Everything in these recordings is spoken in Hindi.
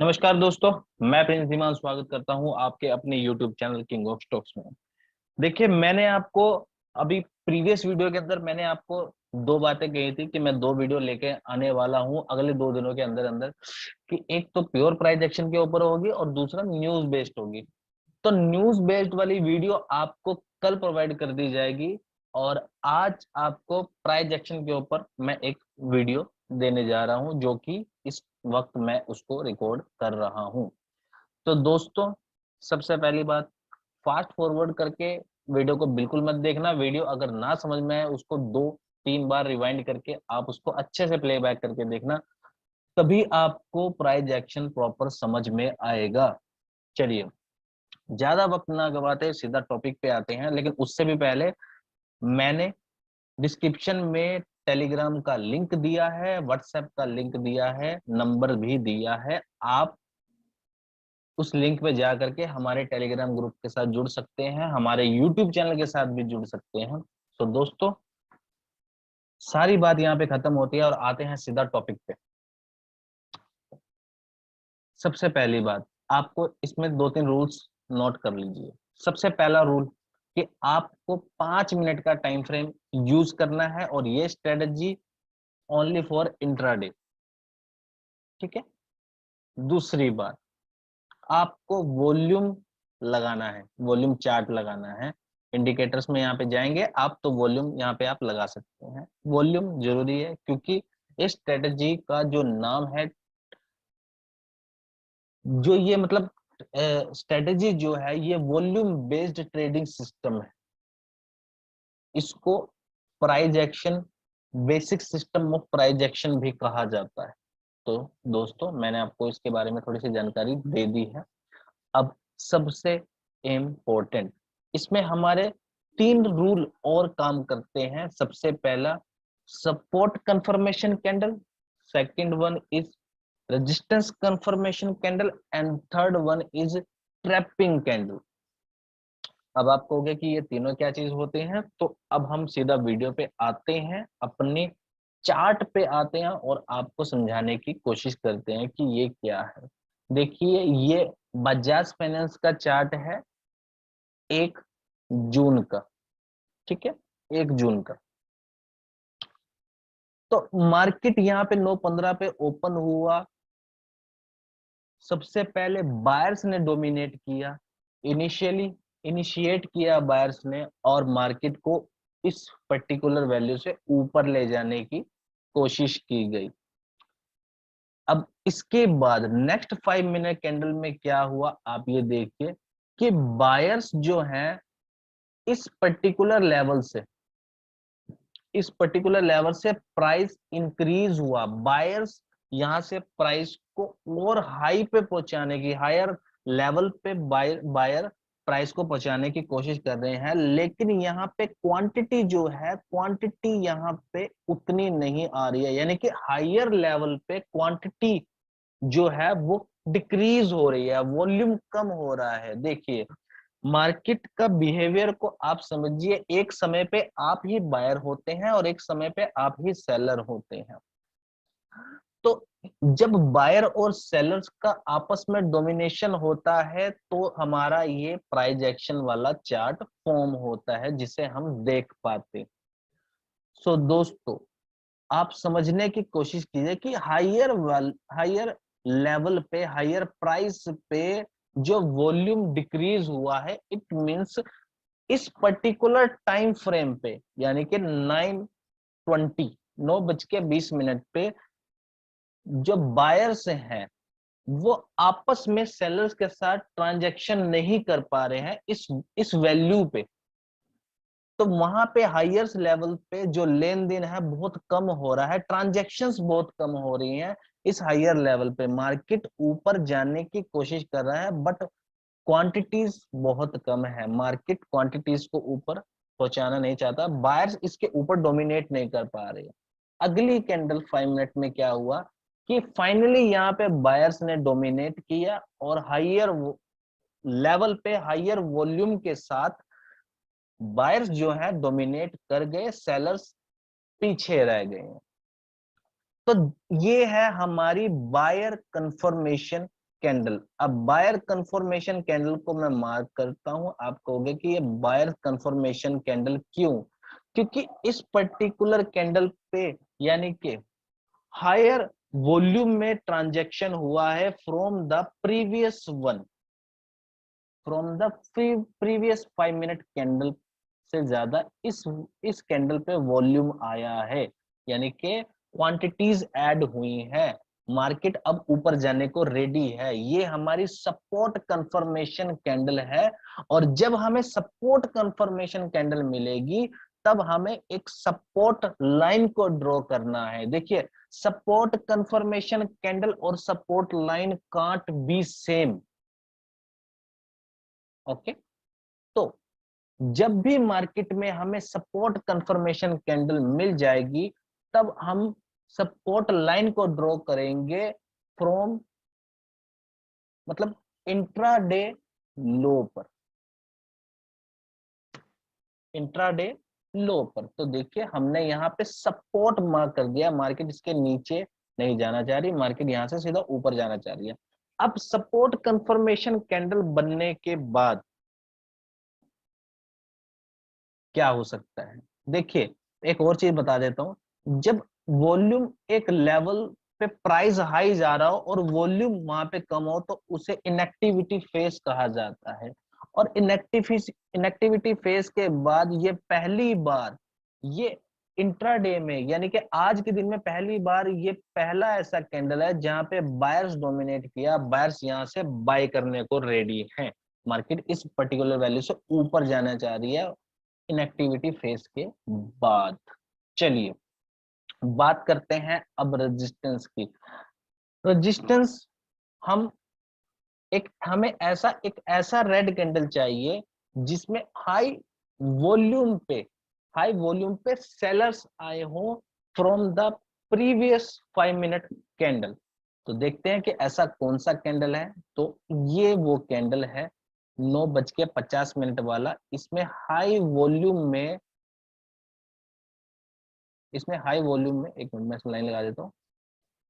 नमस्कार दोस्तों, मैं प्रिंस धीमान स्वागत करता हूं आपके अपने YouTube channel king of stocks में। देखिए, मैंने आपको अभी प्रीवियस वीडियो के अंदर मैंने आपको दो बातें कही थी कि मैं दो वीडियो लेके आने वाला हूं अगले 2 दिनों के अंदर अंदर, कि एक तो प्योर प्राइस एक्शन के ऊपर होगी और दूसरा न्यूज बेस्ड होगी। तो न्यूज बेस्ड वाली वीडियो आपको कल प्रोवाइड कर दी जाएगी और आज आपको प्राइस एक्शन के ऊपर मैं एक वीडियो देने जा रहा हूं, जो कि इस वक्त मैं उसको रिकॉर्ड कर रहा हूं। तो दोस्तों, सबसे पहली बात, फास्ट फॉरवर्ड करके वीडियो को बिल्कुल मत देखना। वीडियो अगर ना समझ में आए उसको 2-3 बार रिवाइंड करके आप उसको अच्छे से प्लेबैक करके देखना, तभी आपको प्राइस एक्शन प्रॉपर समझ में आएगा। चलिए, ज्यादा वक्त ना गवाते सीधा टॉपिक पे आते हैं, लेकिन उससे भी पहले मैंने डिस्क्रिप्शन में टेलीग्राम का लिंक दिया है, व्हाट्सएप का लिंक दिया है, नंबर भी दिया है। आप उस लिंक पे जा करके हमारे टेलीग्राम ग्रुप के साथ जुड़ सकते हैं, हमारे यूट्यूब चैनल के साथ भी जुड़ सकते हैं। तो दोस्तों, सारी बात यहाँ पे खत्म होती है और आते हैं सीधा टॉपिक पे। सबसे पहली बात, आपको इसमें 2-3 रूल्स नोट कर लीजिए। सबसे पहला रूल कि आपको 5 मिनट का टाइम फ्रेम यूज करना है और ये स्ट्रेटजी ओनली फॉर इंट्राडे। ठीक है। दूसरी बात, आपको वॉल्यूम लगाना है, वॉल्यूम चार्ट लगाना है। इंडिकेटर्स में यहाँ पे जाएंगे आप तो वॉल्यूम यहाँ पे आप लगा सकते हैं। वॉल्यूम जरूरी है क्योंकि इस स्ट्रेटजी का जो नाम है, जो ये मतलब स्ट्रेटजी जो है, ये वॉल्यूम बेस्ड ट्रेडिंग सिस्टम है। इसको price action, basic system of price action भी कहा जाता है। तो दोस्तों, मैंने आपको इसके बारे में थोड़ी सी जानकारी दे दी है। अब सबसे इम्पोर्टेंट, इसमें हमारे 3 रूल और काम करते हैं। सबसे पहला, support confirmation candle, second one is resistance confirmation candle and third one is trapping candle. अब आप कहोगे कि ये तीनों क्या चीज होते हैं, तो अब हम सीधा वीडियो पे आते हैं, अपने चार्ट पे आते हैं और आपको समझाने की कोशिश करते हैं कि ये क्या है। देखिए, ये बजाज फाइनेंस का चार्ट है 1 जून का। ठीक है, 1 जून का। तो मार्केट यहाँ पे 9:15 पे ओपन हुआ। सबसे पहले बायर्स ने डोमिनेट किया, इनिशिएट किया बायर्स ने, और मार्केट को इस पर्टिकुलर वैल्यू से ऊपर ले जाने की कोशिश की गई। अब इसके बाद नेक्स्ट 5 मिनट कैंडल में क्या हुआ, आप ये देखिए कि बायर्स जो हैं इस पर्टिकुलर लेवल से, प्राइस इंक्रीज हुआ। बायर्स यहां से प्राइस को और हाई पे पहुंचाने की, हायर लेवल पे बायर प्राइस को पहुंचाने की कोशिश कर रहे हैं, लेकिन यहाँ पे क्वांटिटी जो है, क्वांटिटी यहाँ पे उतनी नहीं आ रही है। यानी कि हायर लेवल पे क्वांटिटी जो है वो डिक्रीज हो रही है, वॉल्यूम कम हो रहा है। देखिए, मार्केट का बिहेवियर को आप समझिए, एक समय पे आप ही बायर होते हैं और एक समय पे आप ही सेलर होते हैं। तो जब बायर और सेलर्स का आपस में डोमिनेशन होता है तो हमारा ये प्राइस एक्शन वाला चार्ट फॉर्म होता है, जिसे हम देख पाते। सो दोस्तों, आप समझने की कोशिश कीजिए कि हायर लेवल पे, हायर प्राइस पे जो वॉल्यूम डिक्रीज हुआ है, इट मींस इस पर्टिकुलर टाइम फ्रेम पे, यानी कि 9:20, 9:20 पे जो बायर्स हैं वो आपस में सेलर्स के साथ ट्रांजैक्शन नहीं कर पा रहे हैं इस वैल्यू पे। तो वहां पे हायर लेवल पे जो लेन देन है बहुत कम हो रहा है, ट्रांजैक्शंस बहुत कम हो रही हैं। इस हायर लेवल पे मार्केट ऊपर जाने की कोशिश कर रहा है, बट क्वांटिटीज बहुत कम है। मार्केट क्वांटिटीज को ऊपर पहुंचाना नहीं चाहता, बायर्स इसके ऊपर डोमिनेट नहीं कर पा रहे। अगली कैंडल 5 मिनट में क्या हुआ कि फाइनली यहाँ पे बायर्स ने डोमिनेट किया और हायर लेवल पे, हायर वॉल्यूम के साथ बायर्स जो है डोमिनेट कर गए, सेलर्स पीछे रह गए। तो ये है हमारी बायर कंफर्मेशन कैंडल। अब बायर कंफर्मेशन कैंडल को मैं मार्क करता हूं, आप कहोगे कि ये बायर कंफर्मेशन कैंडल क्यों? क्योंकि इस पर्टिकुलर कैंडल पे यानी कि हायर वॉल्यूम में ट्रांजैक्शन हुआ है from the previous one, from the previous 5 minute candle से ज्यादा इस कैंडल पे वॉल्यूम आया है, यानी कि क्वांटिटीज ऐड हुई है, मार्केट अब ऊपर जाने को रेडी है। ये हमारी सपोर्ट कंफर्मेशन कैंडल है। और जब हमें सपोर्ट कंफर्मेशन कैंडल मिलेगी तब हमें एक सपोर्ट लाइन को ड्रॉ करना है। देखिए, सपोर्ट कंफर्मेशन कैंडल और support line can't be same. Okay, तो जब भी मार्केट में हमें सपोर्ट कंफर्मेशन कैंडल मिल जाएगी तब हम सपोर्ट लाइन को ड्रॉ करेंगे फ्रॉम, मतलब इंट्राडे लो पर, इंट्राडे लो पर। तो देखिए हमने यहाँ पे सपोर्ट मार्क कर दिया, मार्केट इसके नीचे नहीं जाना चाह रही, मार्केट यहाँ से सीधा ऊपर जाना चाह रही है। अब सपोर्ट कंफर्मेशन कैंडल बनने के बाद क्या हो सकता है? देखिए, एक और चीज बता देता हूं, जब वॉल्यूम एक लेवल पे प्राइस हाई जा रहा हो और वॉल्यूम वहां पे कम हो तो उसे इनएक्टिविटी फेज कहा जाता है। और इनएक्टिविटी फेज के बाद ये पहली बार, ये इंट्राडे में यानी कि आज के दिन में पहली बार ये पहला ऐसा कैंडल है जहां पे बायर्स डोमिनेट किया, बायर्स यहां से बाय करने को रेडी हैं। मार्केट इस पर्टिकुलर वैल्यू से ऊपर जाना चाह रही है इनएक्टिविटी फेज के बाद। चलिए बात करते हैं अब रेजिस्टेंस की। रेजिस्टेंस, हम हमें ऐसा रेड कैंडल चाहिए जिसमें हाई वॉल्यूम पे सेलर्स आए हो from the previous 5 minute candle. तो देखते हैं कि ऐसा कौन सा कैंडल है। तो ये वो कैंडल है 9:50 वाला। इसमें हाई वॉल्यूम में, एक मिनट में लाइन लगा देता हूँ,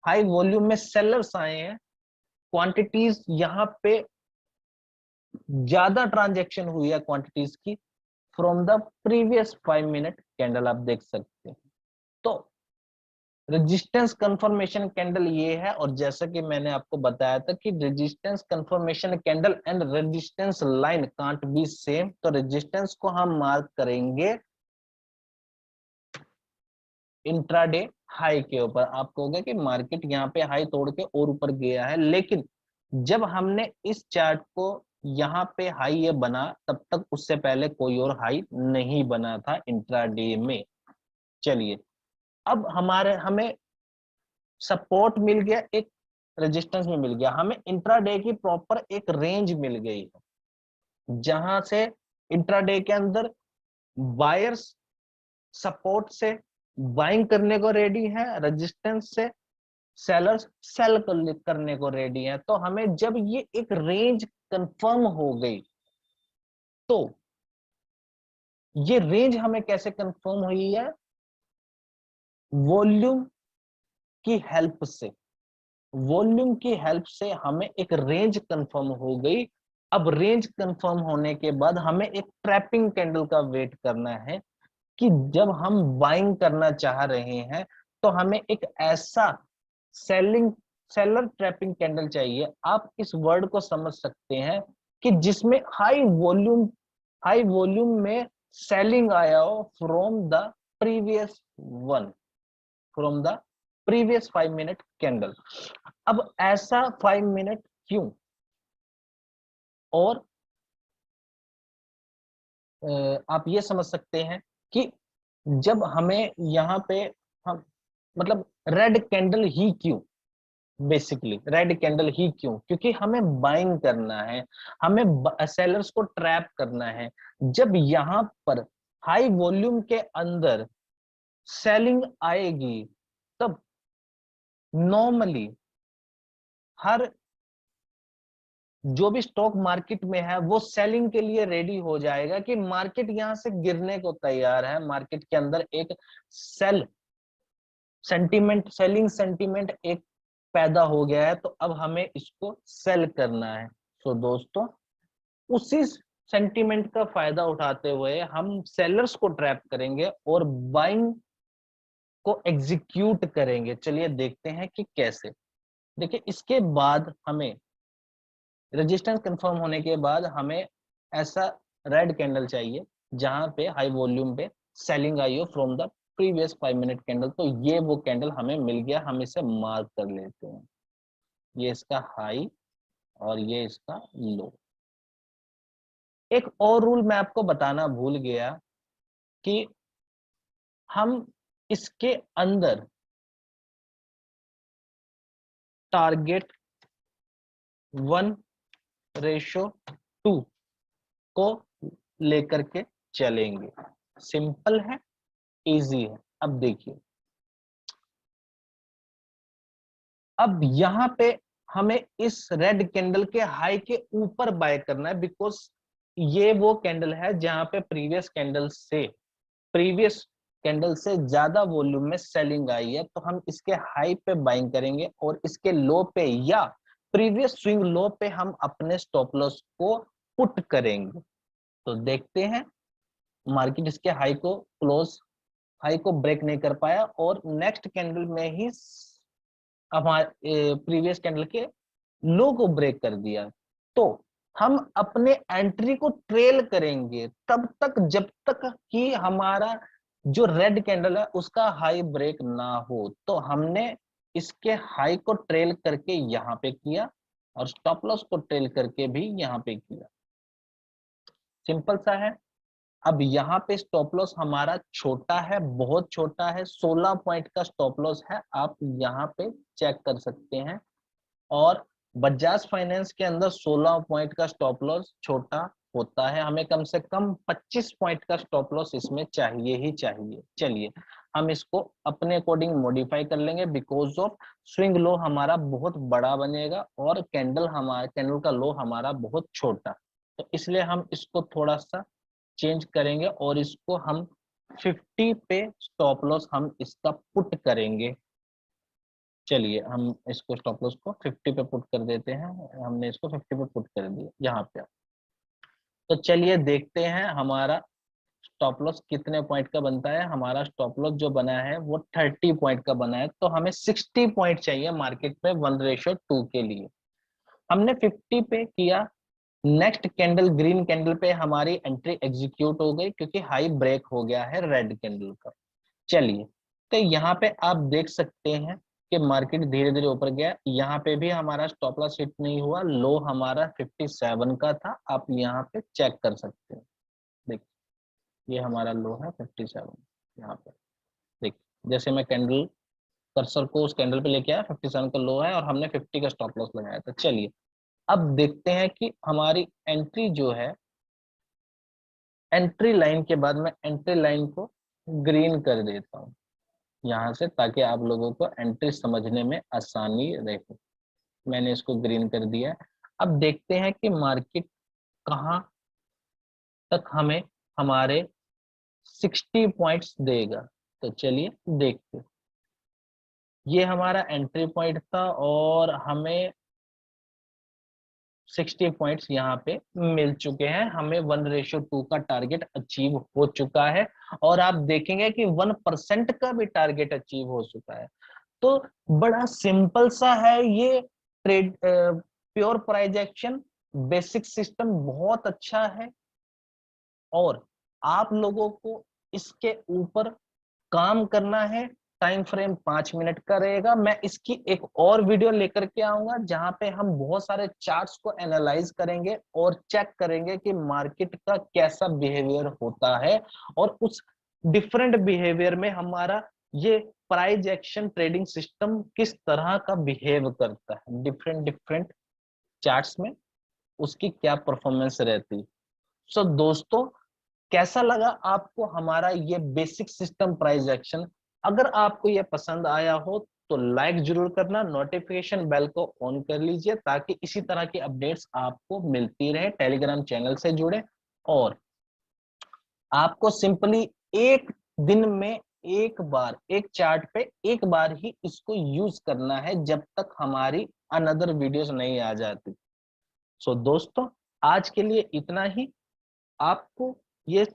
हाई वॉल्यूम में सेलर्स आए हैं, क्वांटिटीज यहाँ पे ज्यादा ट्रांजैक्शन हुई है क्वांटिटीज की from the previous 5 minute candle, आप देख सकते हैं। तो रेजिस्टेंस कंफर्मेशन कैंडल ये है। और जैसा कि मैंने आपको बताया था कि resistance confirmation candle and resistance line can't be same. तो रेजिस्टेंस को हम मार्क करेंगे इंट्राडे हाई के ऊपर। आप कहोगे कि मार्केट यहाँ पे हाई तोड़ के और ऊपर गया है, लेकिन जब हमने इस चार्ट को यहाँ पे हाई ये बना तब तक उससे पहले कोई और हाई नहीं बना था इंट्राडे में। चलिए, अब हमें सपोर्ट मिल गया, एक रेजिस्टेंस में मिल गया, हमें इंट्राडे की प्रॉपर एक रेंज मिल गई है जहां से इंट्राडे के अंदर बायर्स सपोर्ट से बाइंग करने को रेडी है, रेजिस्टेंस से सेलर्स सेल करने को रेडी है। तो हमें जब ये एक रेंज कंफर्म हो गई, तो ये रेंज हमें कैसे कंफर्म हुई है? वॉल्यूम की हेल्प से, वॉल्यूम की हेल्प से हमें एक रेंज कंफर्म हो गई। अब रेंज कंफर्म होने के बाद हमें एक ट्रैपिंग कैंडल का वेट करना है कि जब हम बाइंग करना चाह रहे हैं तो हमें एक ऐसा सेलर ट्रैपिंग कैंडल चाहिए। आप इस वर्ड को समझ सकते हैं कि जिसमें हाई वॉल्यूम में सेलिंग आया हो from the previous one, from the previous 5 minute candle. अब ऐसा 5 मिनट क्यों? और आप ये समझ सकते हैं कि जब हमें यहाँ पे हम, मतलब रेड कैंडल ही क्यों, बेसिकली रेड कैंडल ही क्यों? क्योंकि हमें बाइंग करना है, हमें सेलर्स को ट्रैप करना है। जब यहाँ पर हाई वॉल्यूम के अंदर सेलिंग आएगी तब नॉर्मली हर जो भी स्टॉक मार्केट में है वो सेलिंग के लिए रेडी हो जाएगा कि मार्केट यहां से गिरने को तैयार है। मार्केट के अंदर एक सेलिंग सेंटीमेंट एक पैदा हो गया है, तो अब हमें इसको सेल करना है। तो दोस्तों उसी सेंटीमेंट का फायदा उठाते हुए हम सेलर्स को ट्रैप करेंगे और बाइंग को एग्जीक्यूट करेंगे। चलिए देखते हैं कि कैसे। देखिए इसके बाद हमें रेजिस्टेंस कंफर्म होने के बाद हमें ऐसा रेड कैंडल चाहिए जहां पे हाई वॉल्यूम पे सेलिंग आई हो from the previous 5 minute candle. तो ये वो कैंडल हमें मिल गया, हम इसे मार्क कर लेते हैं। ये इसका हाई और ये इसका लो। एक और रूल मैं आपको बताना भूल गया कि हम इसके अंदर टारगेट 1:2 को लेकर के चलेंगे। सिंपल है, इजी है। अब देखिए, अब यहां पे हमें इस रेड कैंडल के हाई के ऊपर बाय करना है, बिकॉज ये वो कैंडल है जहां पे प्रीवियस कैंडल से ज्यादा वॉल्यूम में सेलिंग आई है। तो हम इसके हाई पे बाइंग करेंगे और इसके लो पे या प्रीवियस स्विंग लो पे हम अपने स्टॉप लॉस को पुट करेंगे। तो देखते हैं, मार्केट इसके हाई को ब्रेक नहीं कर पाया और नेक्स्ट कैंडल में ही हमारे प्रीवियस कैंडल के लो को ब्रेक कर दिया। तो हम अपने एंट्री को ट्रेल करेंगे तब तक जब तक कि हमारा जो रेड कैंडल है उसका हाई ब्रेक ना हो। तो हमने इसके हाई को ट्रेल करके यहाँ पे किया और स्टॉप लॉस को ट्रेल करके भी यहाँ पे किया। सिंपल सा है। अब यहाँ पे स्टॉप लॉस हमारा छोटा है, बहुत छोटा है, 16 पॉइंट का स्टॉप लॉस है, आप यहाँ पे चेक कर सकते हैं। और बजाज फाइनेंस के अंदर 16 पॉइंट का स्टॉप लॉस छोटा होता है, हमें कम से कम 25 पॉइंट का स्टॉप लॉस इसमें चाहिए ही चाहिए। चलिए हम इसको अपने अकॉर्डिंग मॉडिफाई कर लेंगे, बिकॉज ऑफ स्विंग लो हमारा बहुत बड़ा बनेगा और कैंडल का लो हमारा बहुत छोटा। तो इसलिए हम इसको थोड़ा सा चेंज करेंगे और इसको हम 50 पे स्टॉप लॉस हम इसका पुट करेंगे। चलिए हम इसको स्टॉप लॉस को 50 पे पुट कर देते हैं। हमने इसको 50 पे पुट कर दिया यहाँ पे। तो चलिए देखते हैं हमारा स्टॉप लॉस कितने पॉइंट का बनता है। हमारा स्टॉप लॉस जो बना है वो 30 पॉइंट का बना है। तो हमें 60 पॉइंट चाहिए मार्केट में 1:2 के लिए। हमने 50 पे किया। नेक्स्ट कैंडल ग्रीन कैंडल पे हमारी एंट्री एग्जीक्यूट हो गई क्योंकि हाई ब्रेक हो गया है रेड कैंडल का। चलिए, तो यहाँ पे आप देख सकते हैं कि मार्केट धीरे धीरे ऊपर गया। यहाँ पे भी हमारा स्टॉप लॉस हिट नहीं हुआ, लो हमारा 57 का था, आप यहाँ पे चेक कर सकते हैं। देखिए ये हमारा लो है 57 यहाँ पे। देखिए जैसे मैं कैंडल कर्सर को उस कैंडल पे लेके आया, 57 का लो है और हमने 50 का स्टॉप लॉस लगाया था। चलिए अब देखते हैं कि हमारी एंट्री जो है, एंट्री लाइन के बाद मैं एंट्री लाइन को ग्रीन कर देता हूँ यहाँ से, ताकि आप लोगों को एंट्री समझने में आसानी रहे। मैंने इसको ग्रीन कर दिया है। अब देखते हैं कि मार्केट कहाँ तक हमें हमारे 60 पॉइंट्स देगा। तो चलिए देखते हैं। ये हमारा एंट्री पॉइंट था और हमें 60 पॉइंट्स यहाँ पे मिल चुके हैं। हमें 1:2 का टारगेट अचीव हो चुका है और आप देखेंगे कि 1% का भी टारगेट अचीव हो चुका है। तो बड़ा सिंपल सा है ये trade, pure price action basic system बहुत अच्छा है और आप लोगों को इसके ऊपर काम करना है। टाइम फ्रेम 5 मिनट का रहेगा। मैं इसकी एक और वीडियो लेकर के आऊंगा जहां पे हम बहुत सारे चार्ट्स को एनालाइज करेंगे और चेक करेंगे कि मार्केट का कैसा बिहेवियर होता है और उस डिफरेंट बिहेवियर में हमारा ये प्राइस एक्शन ट्रेडिंग सिस्टम किस तरह का बिहेव करता है। डिफरेंट डिफरेंट चार्ट्स में उसकी क्या परफॉर्मेंस रहती है। सो दोस्तों, कैसा लगा आपको हमारा ये बेसिक सिस्टम प्राइस एक्शन? अगर आपको ये पसंद आया हो तो लाइक जरूर करना, नोटिफिकेशन बेल को ऑन कर लीजिए ताकि इसी तरह की अपडेट्स आपको मिलती रहे। टेलीग्राम चैनल से जुड़े और आपको सिंपली एक दिन में एक बार एक चार्ट पे एक बार ही इसको यूज करना है जब तक हमारी अनदर वीडियोस नहीं आ जाती। सो दोस्तों आज के लिए इतना ही। आपको ये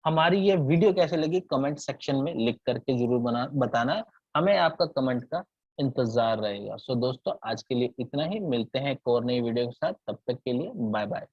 हमारी ये वीडियो कैसे लगी कमेंट सेक्शन में लिख करके जरूर बताना। हमें आपका कमेंट का इंतजार रहेगा। सो दोस्तों आज के लिए इतना ही, मिलते हैं एक और नई वीडियो के साथ, तब तक के लिए बाय बाय।